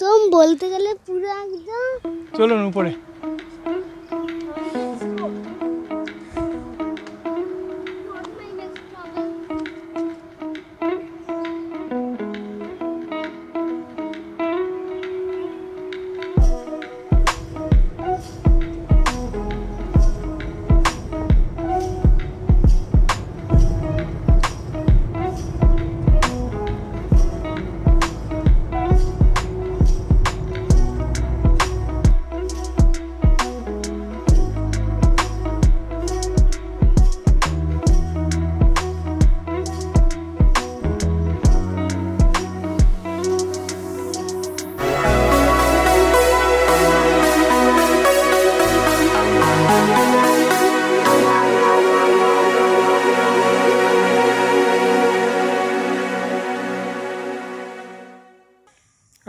একদম বলতে গেলে পুরো একদম। চলুন উপরে।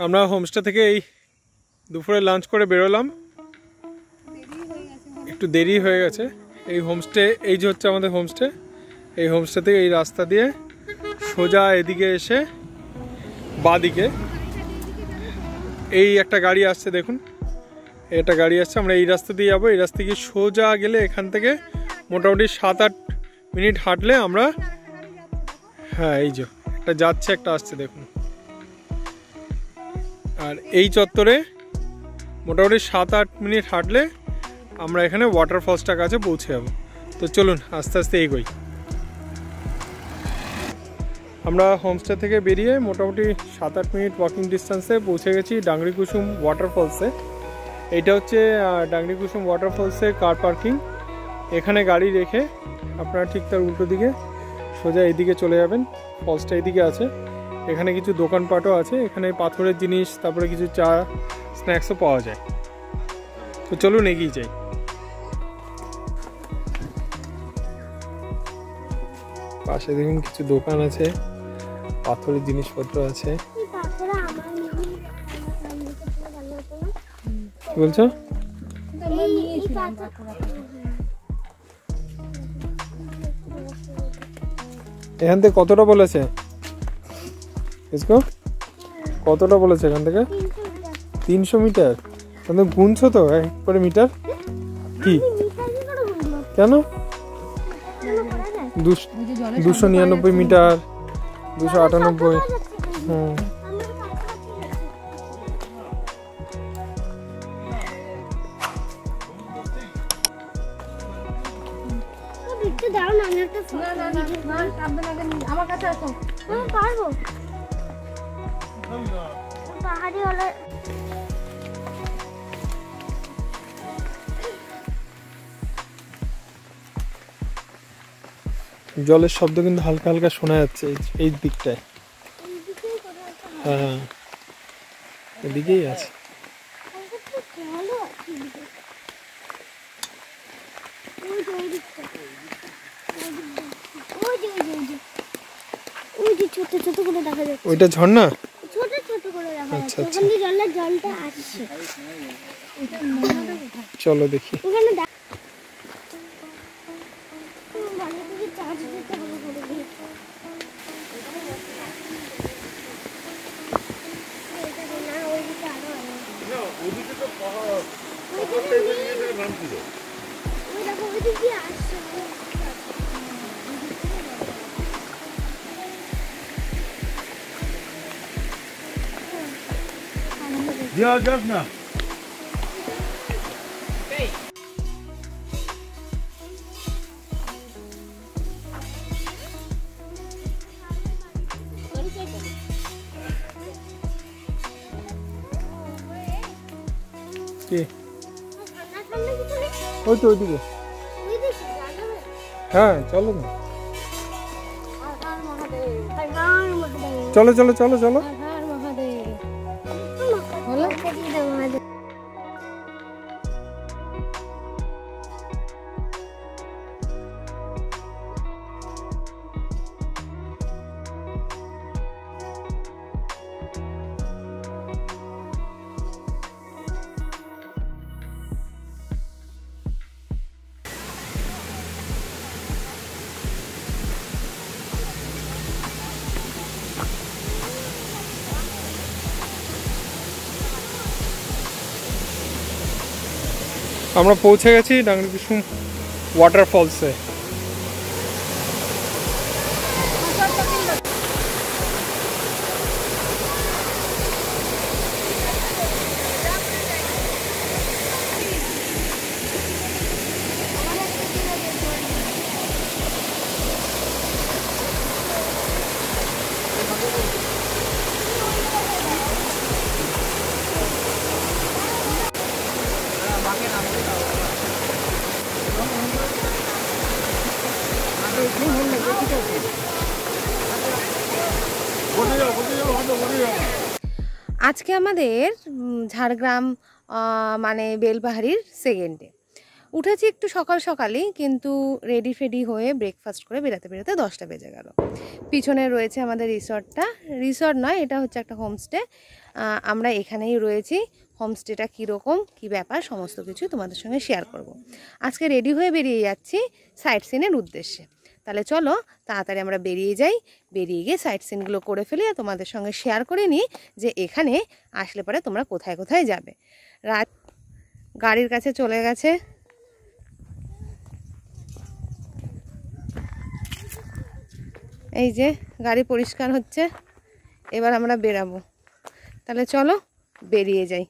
আমরা হোমস্টে থেকে এই দুপুরে লাঞ্চ করে বেরোলাম, একটু দেরি হয়ে গেছে। এই হোমস্টে, এই যে হচ্ছে আমাদের হোমস্টে, এই হোমস্টে থেকে এই রাস্তা দিয়ে সোজা এদিকে এসে বাঁদিকে এই একটা গাড়ি আসছে, দেখুন একটা গাড়ি আসছে, আমরা এই রাস্তা দিয়ে যাবো। এই রাস্তা দিয়ে সোজা গেলে এখান থেকে মোটামুটি 7-8 মিনিট হাঁটলে আমরা, হ্যাঁ এই যে একটা যাচ্ছে একটা আসছে দেখুন। আর এই চত্বরে মোটামুটি 7-8 মিনিট হাঁটলে আমরা এখানে ওয়াটারফলসটার কাছে পৌঁছে যাব। তো চলুন আস্তে আস্তে এগোই। আমরা হোমস্টে থেকে বেরিয়ে মোটামুটি 7-8 মিনিট ওয়াকিং ডিস্টেন্সে পৌঁছে গেছি ডাংরি কুসুম ওয়াটারফলসে। এইটা হচ্ছে ডাংরি কুসুম ওয়াটারফলসের কার পার্কিং। এখানে গাড়ি রেখে আপনারা ঠিক তার উল্টো দিকে সোজা এইদিকে চলে যাবেন। ফলসটা এইদিকে আছে, এখানে কিছু দোকানপাটও আছে, এখানে পাথরের জিনিস, তারপরে কিছু চা স্ন্যাক্সও পাওয়া যায়। তো চলুন এগিয়ে যাই। পাশে দেখুন কিছু দোকান আছে, পাথরের জিনিসপত্র আছে। কি বলছো? এখান থেকে কতটা বলেছে? কতটা বলেছে এখান থেকে? 300 মিটার। গুনছো তো একবারে মিটার? কি কেন? 299 মিটার, 298। হুম, আমার কাছে আসো, পারবো পাহাড়ি হলে। জলের শব্দ কিন্তু হালকা হালকা শোনা যাচ্ছে এই দিকটায়। হ্যাঁ এদিকেই আছে। ছোট ছোট করে দেখা যাচ্ছে, ওইটা ঝর্ণা, ছোট ছোট করে দেখা যাচ্ছে। আচ্ছা আচ্ছা, ওখানে জলটা আসছে। চলো দেখি। ওখানে দেওয়া যাক না। ওই তো ওইদিকে, হ্যাঁ চলো না, চলো চলো চলো চলো। আমরা পৌঁছে গেছি ডাংরি কুসুম ওয়াটারফলসে। আজকে আমাদের ঝাড়গ্রাম মানে বেলপাহাড়ির সেকেন্ডে উঠেছি একটু সকাল সকালই, কিন্তু রেডি ফেডি হয়ে ব্রেকফাস্ট করে বেরোতে বেরোতে 10টা বেজে গেল। পিছনে রয়েছে আমাদের রিসর্টটা, রিসর্ট নয় এটা হচ্ছে একটা হোমস্টে। আমরা এখানেই রয়েছি। হোমস্টেটা কীরকম কী ব্যাপার সমস্ত কিছু তোমাদের সঙ্গে শেয়ার করব। আজকে রেডি হয়ে বেরিয়ে যাচ্ছি সাইট সিনের উদ্দেশ্যে। তাহলে চলো তাড়াতাড়ি আমরা বেরিয়ে যাই, বেরিয়ে গিয়ে সাইট সিনগুলো করে ফেলি আর তোমাদের সঙ্গে শেয়ার করে নিই যে এখানে আসলে পরে তোমরা কোথায় কোথায় যাবে। রাত গাড়ির কাছে চলে গেছে, এই যে গাড়ি পরিষ্কার হচ্ছে। এবার আমরা বেরাবো, তাহলে চলো বেরিয়ে যাই।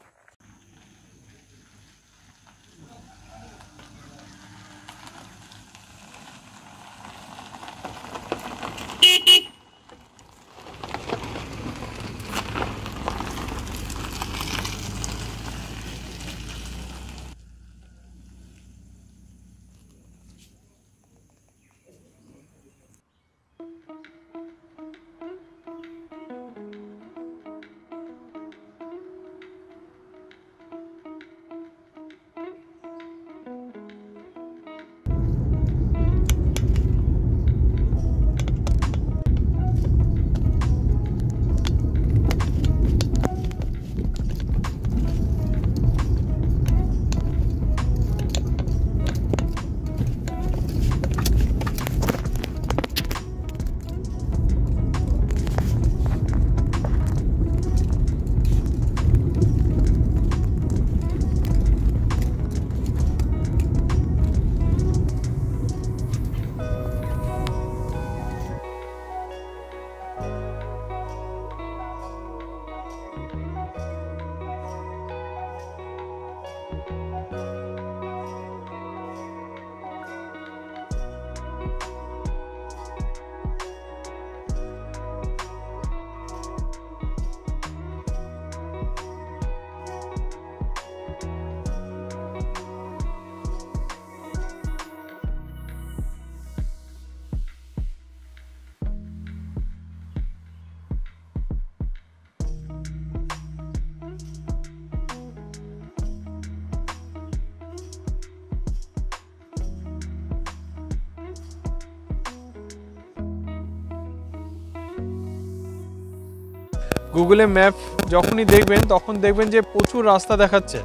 গুগলে ম্যাপ যখনই দেখবেন তখন দেখবেন যে প্রচুর রাস্তা দেখাচ্ছে,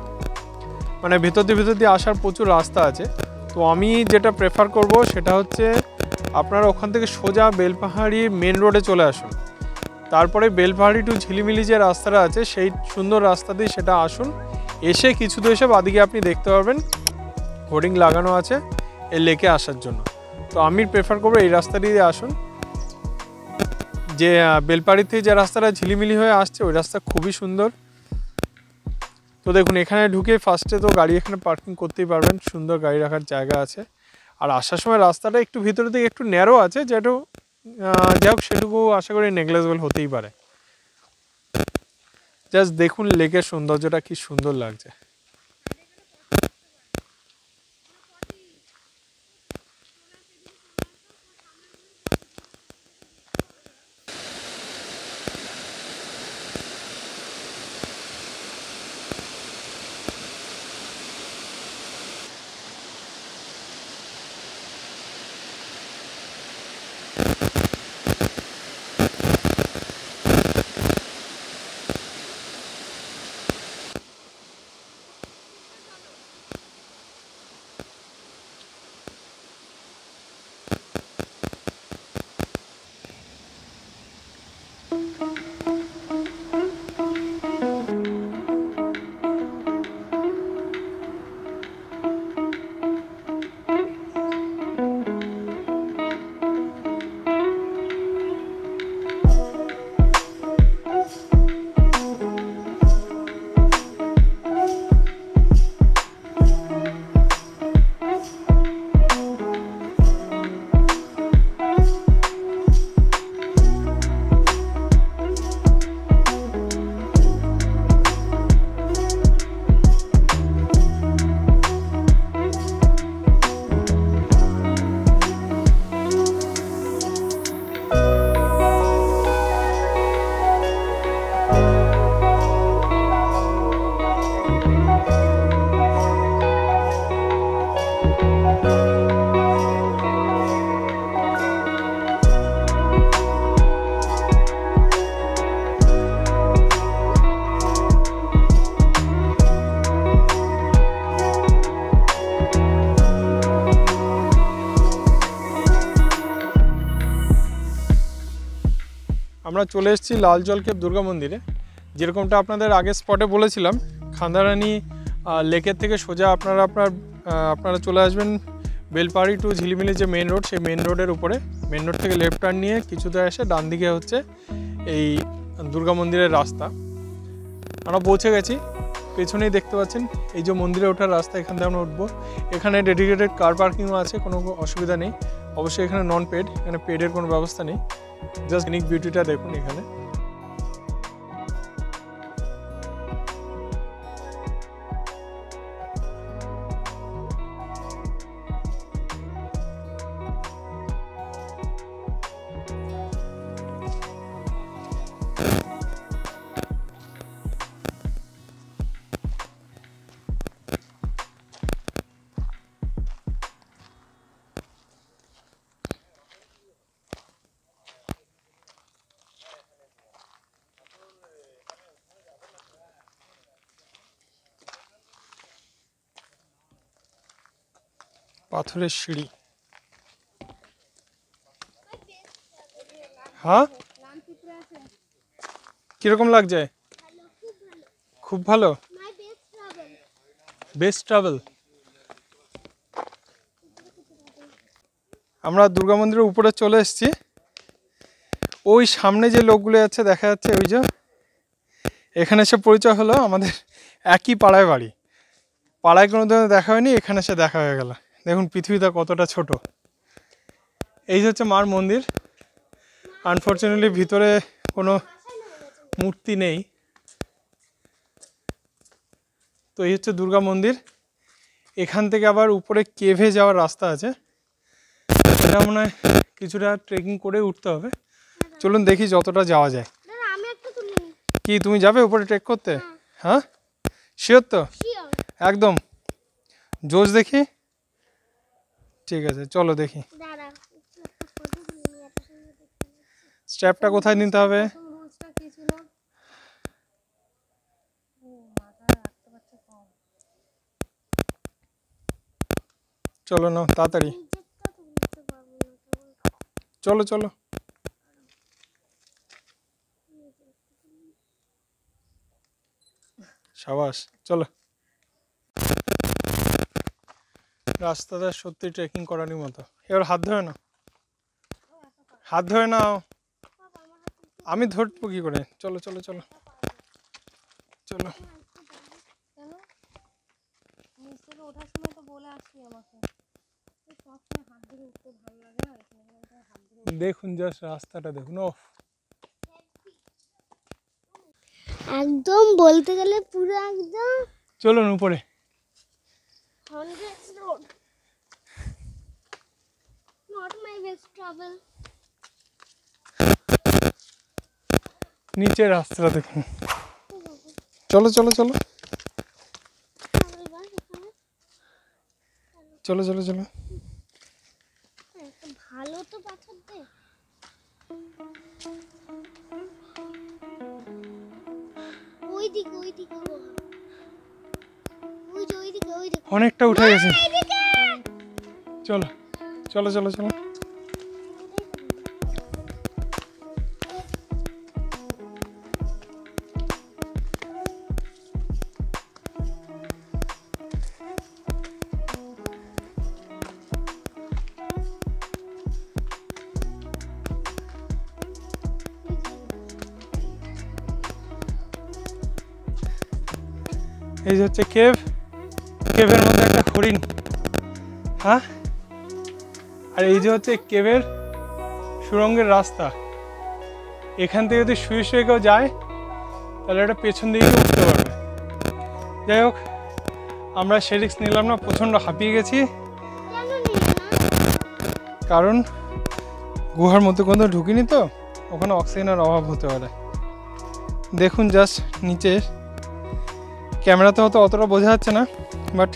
মানে ভেতর দিয়ে আসার প্রচুর রাস্তা আছে। তো আমি যেটা প্রেফার করব সেটা হচ্ছে আপনারা ওখান থেকে সোজা বেলপাহাড়ি মেন রোডে চলে আসুন, তারপরে বেলপাহাড়ি টু ঝিলিমিলি যে রাস্তাটা আছে সেই সুন্দর রাস্তা দিয়ে সেটা আসুন। এসে কিছু দূর এসে বাদিকে আপনি দেখতে পারবেন হোর্ডিং লাগানো আছে এই লেকে আসার জন্য। তো আমি প্রেফার করবো এই রাস্তা দিয়ে আসুন। যে বেলপাহাড়ি থেকে যে রাস্তাটা ঝিলিমিলি হয়ে আসছে ওই রাস্তা খুবই সুন্দর। তো দেখুন এখানে ঢুকে ফার্স্টে তো গাড়ি এখানে পার্কিং করতেই পারবেন, সুন্দর গাড়ি রাখার জায়গা আছে। আর আসার সময় রাস্তাটা একটু ভিতরে দিকে একটু ন্যারো আছে, যেটা যাই হোক সেটুকু আশা করি নেগলেজেবল হতেই পারে। জাস্ট দেখুন লেকের সৌন্দর্যটা কি সুন্দর লাগছে। আমরা চলে এসেছি লাল জলকেপ দুর্গা মন্দিরে। যেরকমটা আপনাদের আগের স্পটে বলেছিলাম, খান্দারানি লেকের থেকে সোজা আপনারা চলে আসবেন বেলপাহাড়ি টু ঝিলিমিলি যে মেন রোড, সেই মেন রোডের উপরে। মেন রোড থেকে লেফট টার্ন নিয়ে কিছুটা এসে ডান দিকে হচ্ছে এই দুর্গা মন্দিরের রাস্তা। আমরা পৌঁছে গেছি, পেছনেই দেখতে পাচ্ছেন এই যে মন্দিরে ওঠার রাস্তা, এখান থেকে আমরা উঠবো। এখানে ডেডিকেটেড কার পার্কিংও আছে, কোনো অসুবিধা নেই। অবশ্যই এখানে নন পেড, এখানে পেডের কোনো ব্যবস্থা নেই। জাস্ট ইউনিক বিউটিটা দেখুন এখানে। পাথরের সিঁড়ি, হ্যাঁ কিরকম লাগছে? খুব ভালো, বেস্ট ট্রাভেল। আমরা দুর্গা মন্দিরের উপরে চলে এসেছি। ওই সামনে যে লোকগুলো আছে দেখা যাচ্ছে, ওই যে এখানে এসে পরিচয় হলো। আমাদের একই পাড়ায় বাড়ি, পাড়ায় কোনো দিন দেখা হয়নি, এখানে এসে দেখা হয়ে গেল। দেখুন পৃথিবীটা কতটা ছোট। এই হচ্ছে মার মন্দির। আনফর্চুনেটলি ভিতরে কোনো মূর্তি নেই। তো এই হচ্ছে দুর্গা মন্দির। এখান থেকে আবার উপরে কেভে যাওয়ার রাস্তা আছে, এটা মনে হয় কিছুটা ট্রেকিং করে উঠতে হবে। চলুন দেখি যতটা যাওয়া যায়। কি তুমি যাবে উপরে ট্রেক করতে? হ্যাঁ শিওর তো? একদম জোশ। দেখি, ঠিক আছে চলো দেখি। স্টেপটা কোথায় নিতে হবে? চলো না তাড়াতাড়ি, চলো চলো। সাবাস, চলো। রাস্তাটা সত্যি ট্রেকিং করারই মতো। এবার হাত ধরে নাও, হাত ধরে নাও। আমি ধরবো কি করে? চলো চলো চলো চলো। দেখুন জাস্ট রাস্তাটা দেখুন। ও একদম বলতে গেলে পুরো একদম। চলুন উপরে। Not my best travel. নিচে রাস্তাটা দেখুন। চলো চলো চলো চলো চলো চলো। ভালো তো পাথর দে। ওইদিকে ওইদিকে ওইদিকে ওইদিকে অনেকটা উঠে গেছে। চলো চলো চলো চলো। এই যে হচ্ছে কেভ, কেভের মধ্যে একটা হরিণ। হ্যাঁ, আর এই যে হচ্ছে কেভের সুড়ঙ্গের রাস্তা। এখান থেকে যদি শুয়ে শুয়ে কেউ যায় তাহলে এটা পেছন দিকে উঠতে পারবে। যাই হোক, আমরা সে রিস্ক নিলাম না, প্রচণ্ড হাঁপিয়ে গেছি। কারণ গুহার মধ্যে কোনো ঢুকিনি তো, ওখানে অক্সিজেনের অভাব হতে পারে। দেখুন জাস্ট নিচে, ক্যামেরাতে হয়তো অতটা বোঝা যাচ্ছে না, বাট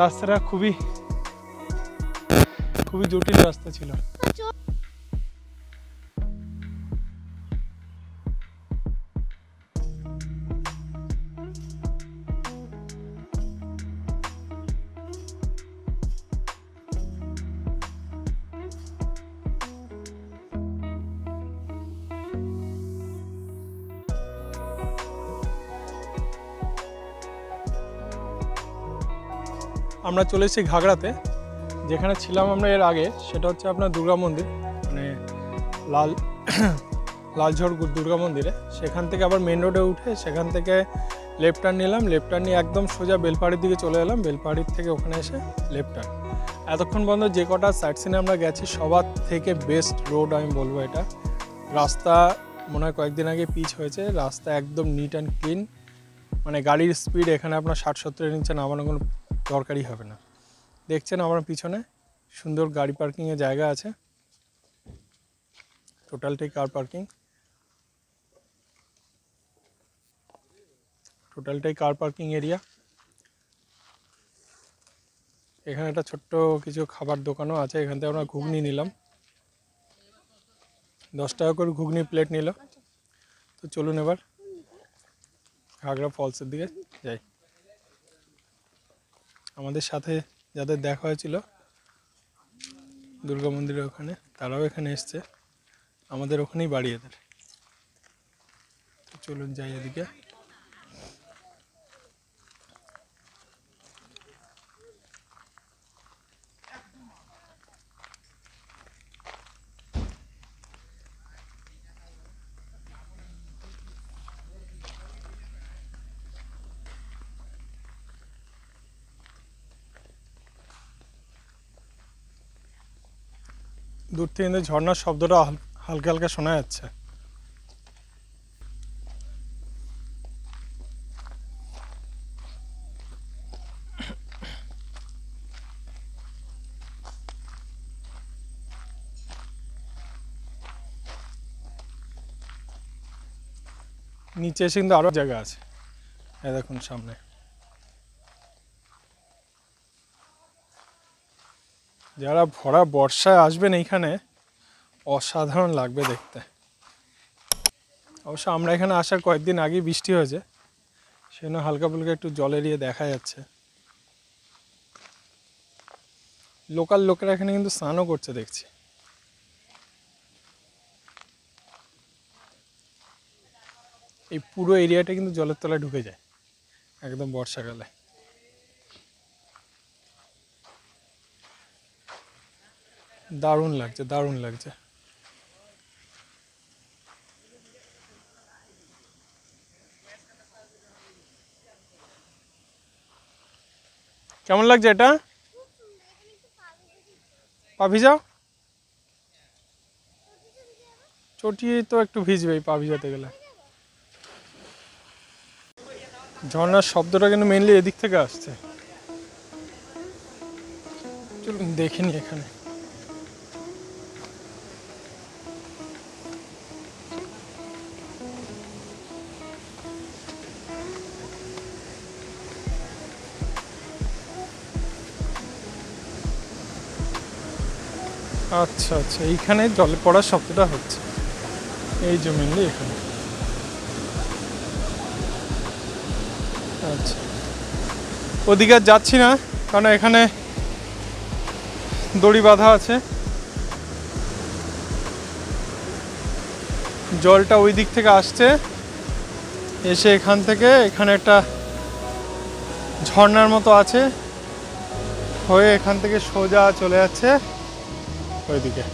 রাস্তাটা খুবই জটিল রাস্তা ছিল। আমরা চলে এসেছি ঘাগড়াতে। যেখানে ছিলাম আমরা এর আগে সেটা হচ্ছে আপনার দুর্গা মন্দির, মানে লালঝড় দুর্গা মন্দিরে। সেখান থেকে আবার মেন রোডে উঠে সেখান থেকে লেফট টার্ন নিলাম, লেফট টার্ন নিয়ে একদম সোজা বেলপাহাড়ির দিকে চলে এলাম, বেলপাহাড়ির থেকে ওখানে এসে লেফট টার্ন। এতক্ষণ পর্যন্ত যে কটা সাইট সিনে আমরা গেছি সবার থেকে বেস্ট রোড আমি বলবো এটা। রাস্তা মনে হয় কয়েকদিন আগে পিচ হয়েছে, রাস্তা একদম নিট অ্যান্ড ক্লিন, মানে গাড়ির স্পিড এখানে আপনার 60-70-এর নিচে নামানোর কোনো দরকারই হবে না। দেখছেন আমার পিছনে সুন্দর গাড়ি পার্কিংয়ের জায়গা আছে, টোটালটাই কার পার্কিং, টোটালটাই কার পার্কিং এরিয়া। এখানে একটা ছোট্ট কিছু খাবার দোকানও আছে, এখান থেকে আমরা ঘুগনি নিলাম, 10 টাকা করে ঘুগনি প্লেট নিল। তো চলুন এবার ঘাগড়া ফলসের দিকে যাই। আমাদের সাথে যাদের দেখা হয়েছিল দুর্গা মন্দিরের ওখানে, তারাও এখানে এসছে, আমাদের ওখানেই বাড়ি এদের। তো চলুন যাই এদিকে। দূর থেকে কিন্তু ঝর্ণার শব্দটা হালকা হালকা শোনা যাচ্ছে। নিচে এসে কিন্তু আরো জায়গা আছে, এই দেখুন সামনে। যারা ভরা বর্ষায় আসবেন এইখানে অসাধারণ লাগবে দেখতে। অবশ্য আমরা এখানে আসার কয়েকদিন আগেই বৃষ্টি হয়েছে, সেজন্য হালকা ফুলকা একটু জল এরিয়ে দেখা যাচ্ছে। লোকাল লোকেরা এখানে কিন্তু স্নানও করছে দেখছি। এই পুরো এরিয়াটা কিন্তু জলের তলায় ঢুকে যায় একদম বর্ষাকালে। দারুণ লাগছে, দারুণ লাগছে। কেমন লাগছে এটা? পা ভিজাও, চটি তো একটু ভিজবেই পা ভিজাতে গেলে। ঝর্ণার শব্দটা কিন্তু মেনলি এদিক থেকে আসছে। চলুন দেখিনি এখানে। আচ্ছা আচ্ছা, এইখানে জলে পড়ার শব্দটা হচ্ছে, এই যে মেনলি এখানে। আচ্ছা, ওদিকে আর যাচ্ছি না কারণ এখানে দড়ি বাঁধা আছে, জলটা ওই দিক থেকে আসছে, এসে এখান থেকে এখানে একটা ঝর্ণার মতো আছে, হয়ে এখান থেকে সোজা চলে যাচ্ছে ওইদিকে।